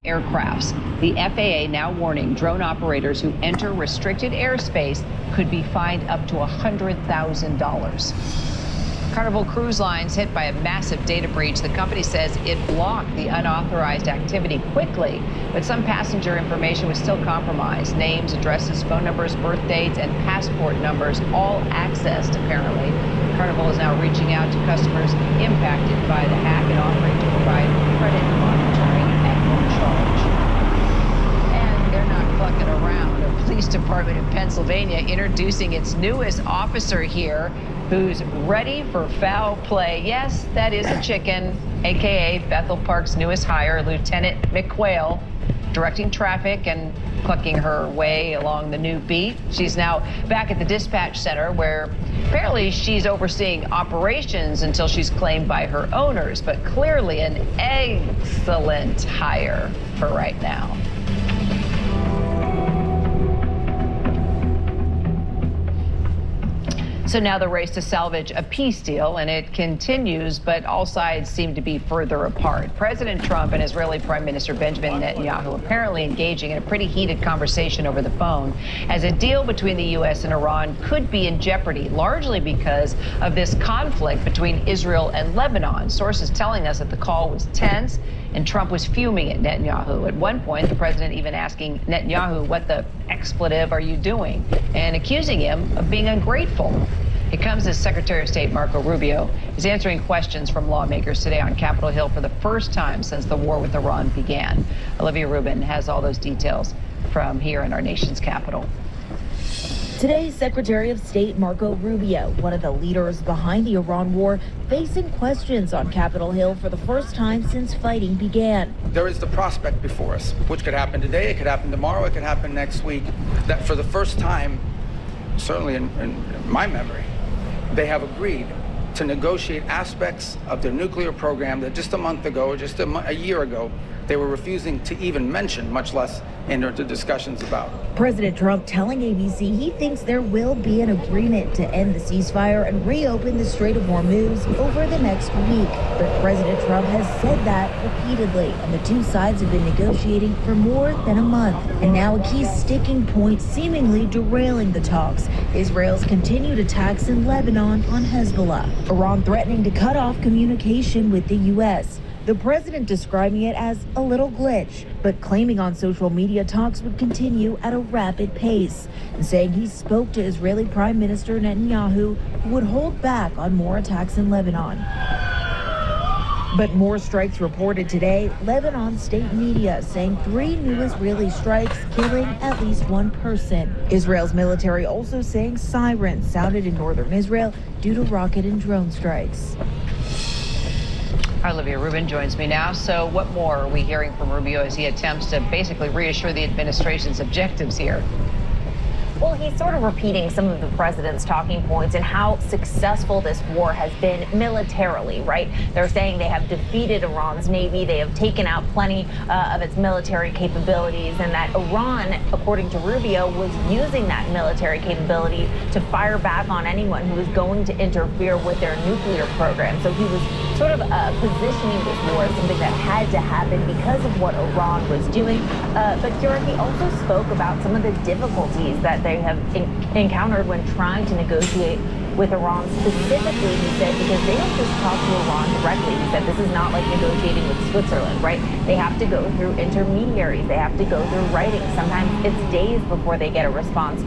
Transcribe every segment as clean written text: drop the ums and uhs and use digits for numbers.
aircrafts. The FAA now warning drone operators who enter restricted airspace could be fined up to $100,000. Carnival Cruise Line's hit by a massive data breach. The company says it blocked the unauthorized activity quickly, but some passenger information was still compromised. Names, addresses, phone numbers, birth dates, and passport numbers all accessed, apparently. Carnival is now reaching out to customers impacted by the hack and offering to provide credit monitoring at no charge. And they're not clucking around. The police department in Pennsylvania introducing its newest officer here, who's ready for foul play. Yes, that is a chicken, a.k.a. Bethel Park's newest hire, Lieutenant McQuail, directing traffic and clucking her way along the new beat. She's now back at the dispatch center where apparently she's overseeing operations until she's claimed by her owners, but clearly an excellent hire for right now. So now the race to salvage a peace deal, and it continues, but all sides seem to be further apart. President Trump and Israeli Prime Minister Benjamin Netanyahu apparently engaging in a pretty heated conversation over the phone as a deal between the U.S. and Iran could be in jeopardy, largely because of this conflict between Israel and Lebanon. Sources telling us that the call was tense and Trump was fuming at Netanyahu. At one point, the president even asking Netanyahu, "What the expletive are you doing?" and accusing him of being ungrateful. It comes as Secretary of State Marco Rubio is answering questions from lawmakers today on Capitol Hill for the first time since the war with Iran began. Olivia Rubin has all those details from here in our nation's capital. Today's Secretary of State Marco Rubio, one of the leaders behind the Iran war, facing questions on Capitol Hill for the first time since fighting began. There is the prospect before us, which could happen today, it could happen tomorrow, it could happen next week, that for the first time, certainly in my memory, they have agreed to negotiate aspects of their nuclear program that just a month ago or just a year ago, they were refusing to even mention, much less enter into discussions about. President Trump telling ABC he thinks there will be an agreement to end the ceasefire and reopen the Strait of Hormuz over the next week. But President Trump has said that repeatedly, and the two sides have been negotiating for more than a month. And now a key sticking point seemingly derailing the talks: Israel's continued attacks in Lebanon on Hezbollah. Iran threatening to cut off communication with the U.S. The president describing it as a little glitch, but claiming on social media talks would continue at a rapid pace, and saying he spoke to Israeli Prime Minister Netanyahu, who would hold back on more attacks in Lebanon. But more strikes reported today. Lebanon state media saying 3 new Israeli strikes, killing at least 1 person. Israel's military also saying sirens sounded in northern Israel due to rocket and drone strikes. Olivia Rubin joins me now. So what more are we hearing from Rubio as he attempts to basically reassure the administration's objectives here? Well, he's sort of repeating some of the president's talking points and how successful this war has been militarily, right? They're saying they have defeated Iran's navy, they have taken out plenty of its military capabilities, and that Iran, according to Rubio, was using that military capability to fire back on anyone who was going to interfere with their nuclear program. So he was sort of positioning this war as something that had to happen because of what Iran was doing. But Kira, he also spoke about some of the difficulties that they have encountered when trying to negotiate with Iran. Specifically, he said, because they don't just talk to Iran directly. He said this is not like negotiating with Switzerland, right? They have to go through intermediaries. They have to go through writing. Sometimes it's days before they get a response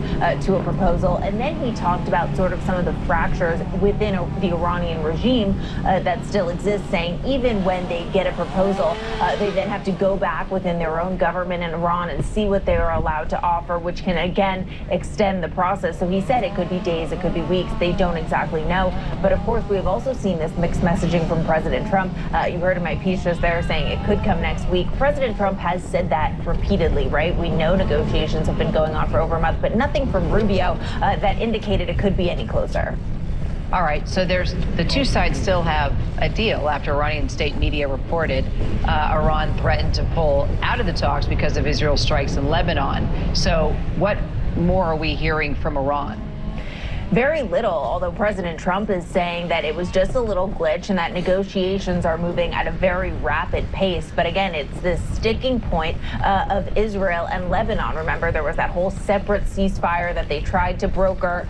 to a proposal. And then he talked about sort of some of the fractures within the Iranian regime that still exists, saying even when they get a proposal, they then have to go back within their own government in Iran and see what they are allowed to offer, which can again extend the process. So he said it could be days, it could be weeks. They don't exactly know. But of course, we have also seen this mixed messaging from President Trump. You heard in my piece just there saying it could come next week. President Trump has said that repeatedly, right? We know negotiations have been going on for over a month, but nothing from Rubio that indicated it could be any closer. All right, so the two sides still have a deal after Iranian state media reported Iran threatened to pull out of the talks because of Israel's strikes in Lebanon. So what more are we hearing from Iran? Very little, although President Trump is saying that it was just a little glitch and that negotiations are moving at a very rapid pace. But again, it's this sticking point of Israel and Lebanon. Remember, there was that whole separate ceasefire that they tried to broker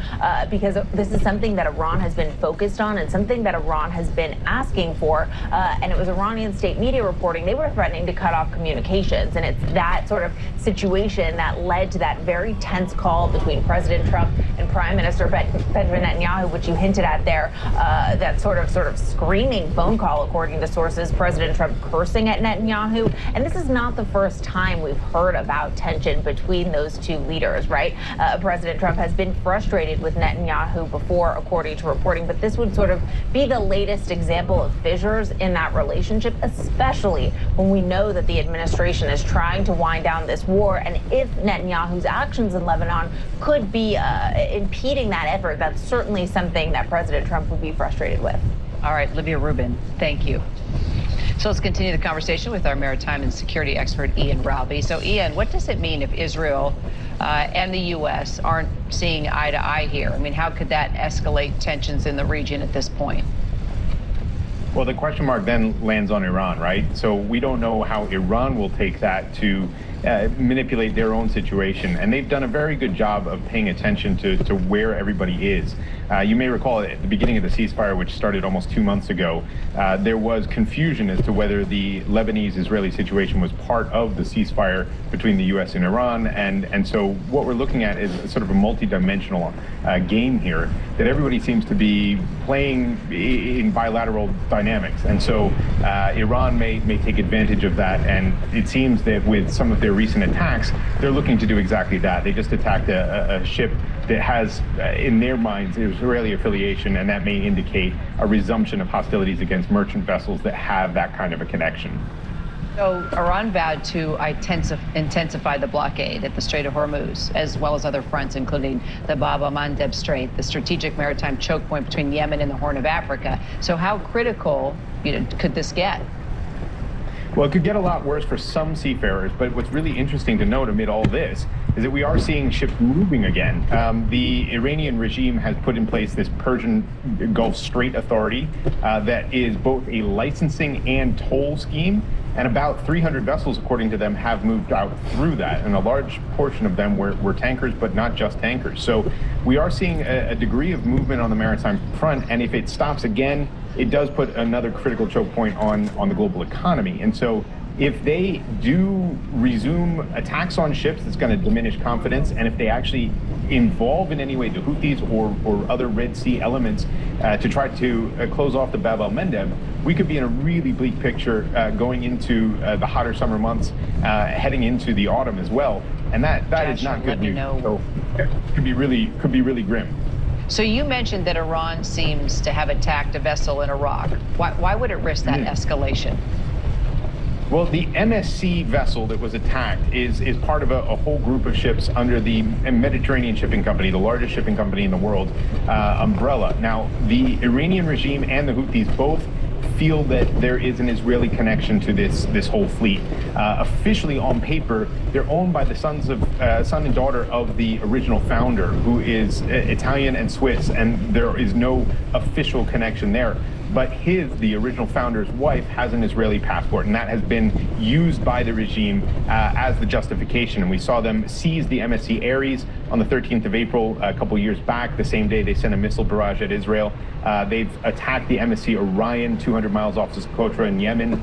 because this is something that Iran has been focused on and something that Iran has been asking for. And it was Iranian state media reporting they were threatening to cut off communications. And it's that sort of situation that led to that very tense call between President Trump and Prime Minister Benjamin Netanyahu, which you hinted at there, that sort of screaming phone call, according to sources, President Trump cursing at Netanyahu. And this is not the first time we've heard about tension between those two leaders, right? President Trump has been frustrated with Netanyahu before, according to reporting, but this would sort of be the latest example of fissures in that relationship, especially when we know that the administration is trying to wind down this war. And if Netanyahu's actions in Lebanon could be impeding that effort, that's certainly something that President Trump would be frustrated with. All right, Livia Rubin, thank you. So let's continue the conversation with our maritime and security expert, Ian Ralby. So Ian, what does it mean if Israel and the U.S. aren't seeing eye to eye here? I mean, how could that escalate tensions in the region at this point? Well, the question mark then lands on Iran, right? So we don't know how Iran will take that to manipulate their own situation. And they've done a very good job of paying attention to where everybody is. You may recall at the beginning of the ceasefire, which started almost 2 months ago, there was confusion as to whether the Lebanese-Israeli situation was part of the ceasefire between the U.S. and Iran. And so what we're looking at is sort of a multi-dimensional game here that everybody seems to be playing in bilateral dynamics. And so Iran may take advantage of that. And it seems that with some of their recent attacks, they're looking to do exactly that. They just attacked a ship that has, in their minds, Israeli affiliation, and that may indicate a resumption of hostilities against merchant vessels that have that kind of a connection. So Iran vowed to intensify the blockade at the Strait of Hormuz, as well as other fronts, including the Bab el-Mandeb Strait, the strategic maritime choke point between Yemen and the Horn of Africa. So how critical, could this get? Well, it could get a lot worse for some seafarers, but what's really interesting to note amid all this is that we are seeing ships moving again. The Iranian regime has put in place this Persian Gulf Strait Authority that is both a licensing and toll scheme, and about 300 vessels, according to them, have moved out through that, and a large portion of them were tankers, but not just tankers. So we are seeing a degree of movement on the maritime front, and if it stops again, it does put another critical choke point on the global economy. And so if they do resume attacks on ships, it's going to diminish confidence. And if they actually involve in any way the Houthis or other Red Sea elements to try to close off the Bab el-Mandeb, we could be in a really bleak picture going into the hotter summer months, heading into the autumn as well. And that is not good news. So it could be really grim. So you mentioned that Iran seems to have attacked a vessel in Iraq. Why would it risk that escalation? Well, the MSC vessel that was attacked is part of a whole group of ships under the Mediterranean Shipping Company, the largest shipping company in the world, umbrella. Now, the Iranian regime and the Houthis both feel that there is an Israeli connection to this whole fleet. Officially, on paper, they're owned by the son and daughter of the original founder, who is Italian and Swiss, and there is no official connection there. But the original founder's wife, has an Israeli passport, and that has been used by the regime as the justification. And we saw them seize the MSC Ares on the 13th of April a couple years back, the same day they sent a missile barrage at Israel. They've attacked the MSC Orion 200 miles off Socotra in Yemen.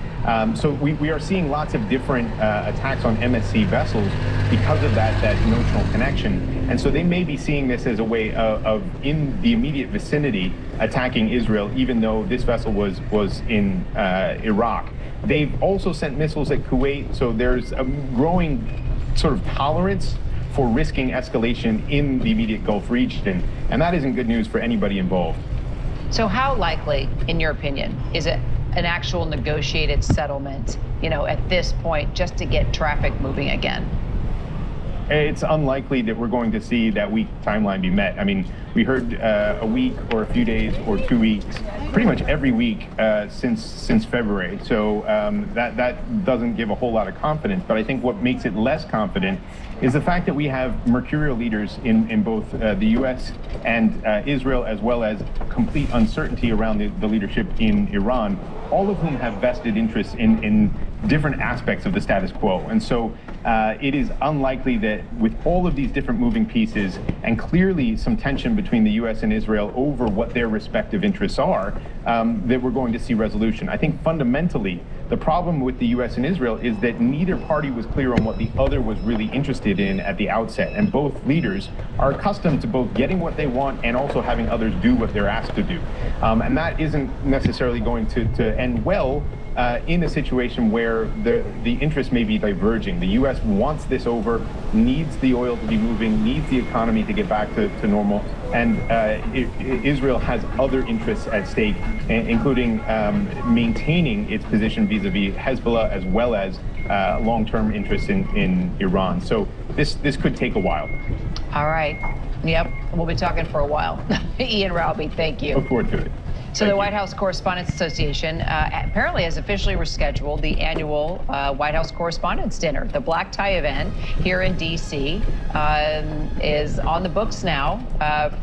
So we are seeing lots of different attacks on MSC vessels because of that notional connection. And so they may be seeing this as a way of in the immediate vicinity, attacking Israel, even though this vessel was in Iraq. They've also sent missiles at Kuwait, so there's a growing sort of tolerance for risking escalation in the immediate Gulf region, and that isn't good news for anybody involved. So how likely, in your opinion, is it an actual negotiated settlement, at this point, just to get traffic moving again? It's unlikely that we're going to see that week timeline be met. I mean, we heard a week or a few days or 2 weeks. pretty much every week since February. So that doesn't give a whole lot of confidence. But I think what makes it less confident is the fact that we have mercurial leaders in both the U.S. and Israel, as well as complete uncertainty around the leadership in Iran, all of whom have vested interests in different aspects of the status quo. And so it is unlikely that with all of these different moving pieces and clearly some tension between the U.S. and Israel over what their respective interests are, that we're going to see resolution. I think fundamentally, the problem with the U.S. and Israel is that neither party was clear on what the other was really interested in at the outset. And both leaders are accustomed to both getting what they want and also having others do what they're asked to do. And that isn't necessarily going to end well in a situation where the interests may be diverging. The U.S. wants this over, needs the oil to be moving, needs the economy to get back to normal, and Israel has other interests at stake, including maintaining its position vis-a-vis Hezbollah, as well as long-term interests in Iran. So this could take a while. All right. Yep, we'll be talking for a while. Ian Raby, thank you. Look forward to it. So the White House Correspondents Association apparently has officially rescheduled the annual White House Correspondents' Dinner. The black tie event here in D.C. Is on the books now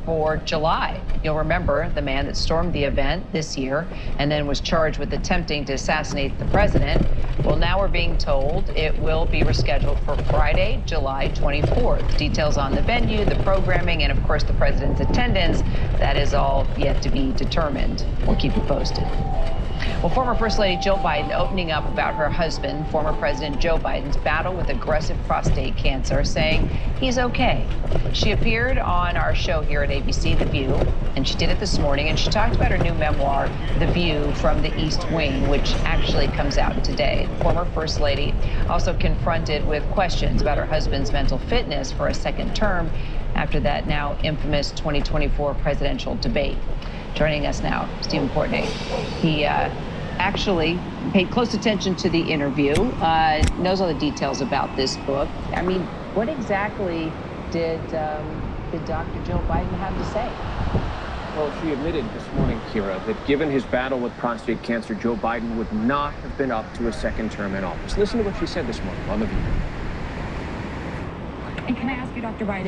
for July. You'll remember the man that stormed the event this year and then was charged with attempting to assassinate the president. Well, now we're being told it will be rescheduled for Friday, July 24th. Details on the venue, the programming, and of course the president's attendance, that is all yet to be determined. We'll keep you posted. Well, former First Lady Jill Biden opening up about her husband, former President Joe Biden's battle with aggressive prostate cancer, saying he's okay. She appeared on our show here at ABC, The View, and she did it this morning, and she talked about her new memoir, The View from the East Wing, which actually comes out today. The former First Lady also confronted with questions about her husband's mental fitness for a second term after that now infamous 2024 presidential debate. Joining us now, Stephen Courtney. He actually paid close attention to the interview, knows all the details about this book. I mean, what exactly did Dr. Joe Biden have to say? Well, she admitted this morning, Kira, that given his battle with prostate cancer, Joe Biden would not have been up to a second term in office. Listen to what she said this morning on The View. And can I ask you, Dr. Biden,